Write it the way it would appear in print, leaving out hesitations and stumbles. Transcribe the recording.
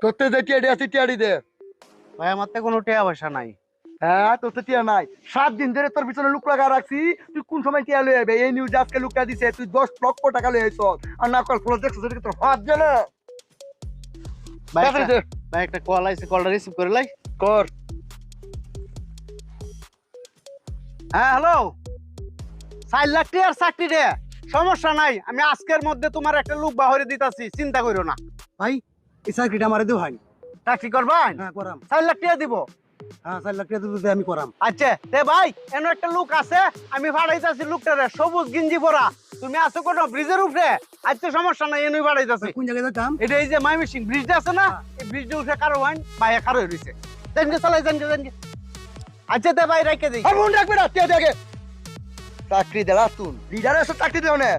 তোতে যে টিয়াডি আছে টিয়াডি দে। ভাই আমার তো কোনো টাকা পয়সা নাই। হ্যাঁ তোতে টিয়া নাই, 7 দিন ধরে তোর পিছনে লোক লাগা রাখছি, তুই কোন সময় টিয়া লই আইবে? এই নিউজ আজকে লোকটা দিছে তুই 10 লক্ষ টাকা লই আইছ, আর না কল ফলো দেখছিস এটা কি তোর হাত জানা? ভাই টাকা দে। ভাই একটা কল আইছে, কলটা রিসিভ করে লাই। কর। হ্যাঁ হ্যালো, 4 লাখ টাকার চাকরি রে, সমস্যা নাই, আমি আজকের মধ্যে তোমার একটা লোক বাহরে দিতাছি, চিন্তা করো না। ভাই এই চাকরিটা আমারে দিও ভাই। চাকরি করবেন? হ্যাঁ করাম। 4 লাখ টাকা দিব। হ্যাঁ 4 লাখ টাকা দিতে আমি করাম। আচ্ছা তে ভাই, এন একটা লোক আছে, আমি ভাড়াইতাছি লোকটারে, সবুজ গিঞ্জি পরা, তুমি আছো কোন ব্রিজের উপরে? আচ্ছা সমস্যা নাই, এনই ভাড়াইতাছি। কোন জায়গায় যেতাম? এটা এই যে মাইমিসিং ব্রিজটা আছে না, এই ব্রিজটা উঠে কারো হয় ভাই কারো হইছে, জানকে চালাই জানকে। আচ্ছা তে ভাই রাইকে দেই। আর মন রাখবে না টিয়া দে আগে। চাকরি দেলা তুই লিডারে এসে চাকরি দেও না,